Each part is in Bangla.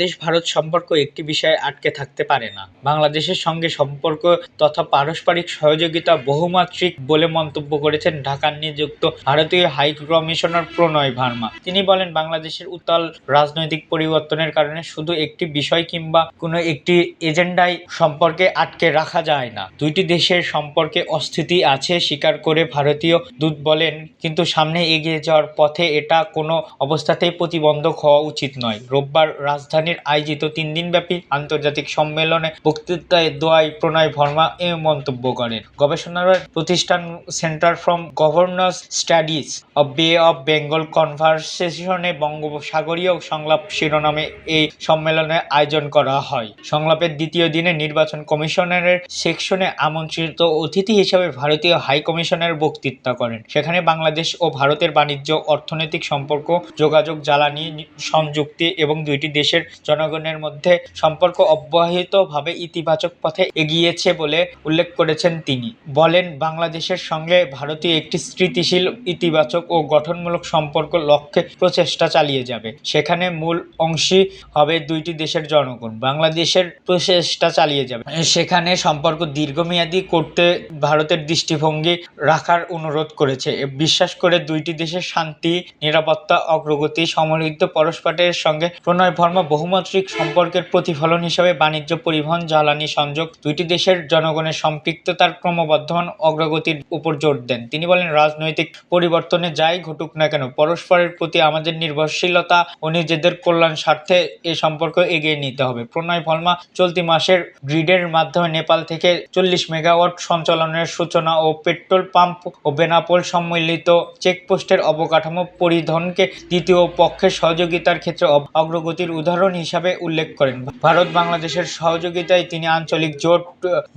দেশ ভারত সম্পর্ক একটি বিষয়ে আটকে থাকতে পারে না। বাংলাদেশের সঙ্গে সম্পর্ক তথা পারস্পরিক সহযোগিতা বহুমাত্রিক বলে মন্তব্য করেছেন ঢাকার নিযুক্ত ভারতীয় হাই কমিশনার প্রণয় ভার্মা। তিনি বলেন, বাংলাদেশের উত্তাল রাজনৈতিক পরিবর্তনের কারণে শুধু একটি বিষয় কিংবা কোনো একটি এজেন্ডায় সম্পর্কে আটকে রাখা যায় না। দুইটি দেশের সম্পর্কে অস্থিতি আছে স্বীকার করে ভারতীয় দূত বলেন, কিন্তু সামনে এগিয়ে যাওয়ার পথে এটা কোনো অবস্থাতেই প্রতিবন্ধক হওয়া উচিত নয়। রোববার রাজধানীর আয়োজিত 3 দিনব্যাপী আন্তর্জাতিক সম্মেলনে বক্তৃতায় দোয়ায় প্রণয় ভার্মা এ মন্তব্য করেন। গবেষণার প্রতিষ্ঠান centre for governance studies of বে অফ বেঙ্গল কনভারসেশনে বঙ্গোপসাগরীয় সংলাপ শিরোনামে এই সম্মেলনের আয়োজন করা হয়। সংলাপের দ্বিতীয় দিনে নির্বাচন কমিশনারের সেকশনে আমন্ত্রিত অতিথি হিসেবে ভারতীয় হাই কমিশনার বক্তৃতা করেন। সেখানে বাংলাদেশ ও ভারতের বাণিজ্য, অর্থনৈতিক সম্পর্ক, যোগাযোগ, জ্বালানি সংযুক্তি এবং দুইটি দেশের জনগণের মধ্যে সম্পর্ক অব্যাহতভাবে ইতিবাচক পথে এগিয়েছে বলে উল্লেখ করেছেন তিনি। বলেন, বাংলাদেশের সঙ্গে ভারতীয় একটি স্থিতিশীল, ইতিবাচক ও গঠনমূলক সম্পর্ক লক্ষ্যে প্রচেষ্টা চালিয়ে যাবে। সেখানে মূল অংশী হবে দুইটি দেশের জনগণ। বাংলাদেশের প্রচেষ্টা চালিয়ে যাবে সেখানে সম্পর্ক দীর্ঘমেয়াদী করতে ভারতের দৃষ্টিভঙ্গি রাখার অনুরোধ করেছে। বিশ্বাস করে দুইটি দেশের শান্তি, নিরাপত্তা, অগ্রগতি, সমৃদ্ধ পরস্পরের সঙ্গে প্রণয় ভার্মা বহুমাত্রিক সম্পর্কের প্রতিফলন হিসেবে বাণিজ্য, পরিবহন, জ্বালানি সংযোগ, দুইটি দেশের জনগণের সম্পৃক্ততার ক্রমবর্ধমান অগ্রগতির উপর জোর দেন। তিনি বলেন, রাজনৈতিক পরিবর্তনে যাই ঘটুক না কেন, পরস্পরের প্রতি আমাদের নির্ভরশীলতা ও নিজেদের কল্যাণ স্বার্থে এ সম্পর্ক এগিয়ে নিতে হবে। প্রণয় ভার্মা চলতি মাসের গ্রিডের মাধ্যমে নেপাল থেকে 40 মেগাওয়াট সঞ্চালনের সূচনা ও পেট্রোল পাম্প ও বেনাপোল সম্মিলিত চেকপোস্টের অবকাঠামো পরিধানকে দ্বিতীয় পক্ষের সহযোগিতার ক্ষেত্রে অগ্রগতির উদাহরণ হিসাবে উল্লেখ করেন। ভারত বাংলাদেশের সহযোগিতায় তিনি আঞ্চলিক জোট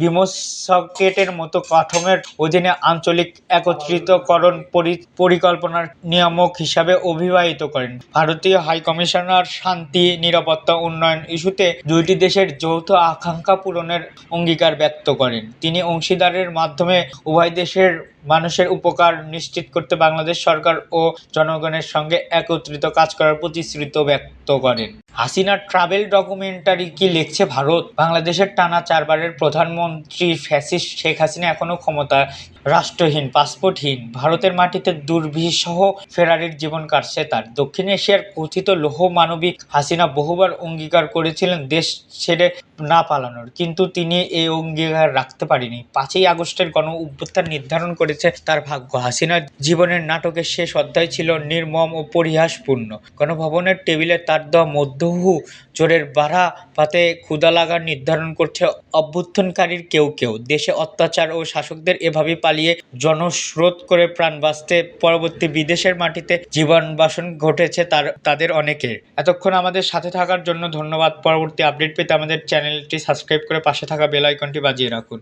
বিমসকেটের মতো কাঠামোর অধীনে আঞ্চলিক একত্রিতকরণ পরিকল্পনার নিয়ামক হিসাবে অভিহিত করেন। ভারতীয় হাই কমিশনার শান্তি, নিরাপত্তা, উন্নয়ন ইস্যুতে দুইটি দেশের যৌথ আকাঙ্ক্ষা পূরণের অঙ্গীকার ব্যক্ত করেন। তিনি অংশীদারের মাধ্যমে উভয় দেশের মানুষের উপকার নিশ্চিত করতে বাংলাদেশ সরকার ও জনগণের সঙ্গে একত্রিত কাজ করার প্রতিশ্রুতি ব্যক্ত করেন। হাসিনার ট্রাভেল ডকুমেন্টারি কি লিখছে ভারত? বাংলাদেশের টানা 4 বারের প্রধানমন্ত্রী ফ্যাসিস্ট শেখ হাসিনা এখনো ক্ষমতা, রাষ্ট্রহীন, পাসপোর্টহীন ভারতের মাটিতে দুর্বিষহ ফেরারির জীবন কাটছে তার। দক্ষিণ এশিয়ার কথিত লৌহ মানবিক হাসিনা বহুবার অঙ্গীকার করেছিলেন দেশ ছেড়ে না পালানোর, কিন্তু তিনি এই অঙ্গীকার রাখতে পারেনি। 5ই আগস্টের গণ অভ্যুত্থান নির্ধারণ করেছে তার ভাগ্য। হাসিনার জীবনের নাটকের শেষ অধ্যায় ছিল নির্মম ও পরিহাসপূর্ণ। গণভবনের টেবিলে তার দেওয়া মধ্যহু চোরের বাড়া পাতে ক্ষুধা লাগার নির্ধারণ করছে অভ্যুত্থানকারীর কেউ কেউ। দেশে অত্যাচার ও শাসকদের এভাবে পালিয়ে জনস্রোত করে প্রাণ বাঁচতে পরবর্তী বিদেশের মাটিতে জীবনবাসন ঘটেছে তাদের অনেকের। এতক্ষণ আমাদের সাথে থাকার জন্য ধন্যবাদ। পরবর্তী আপডেট পেতে আমাদের চ্যানেলটি সাবস্ক্রাইব করে পাশে থাকা বেল আইকনটি বাজিয়ে রাখুন।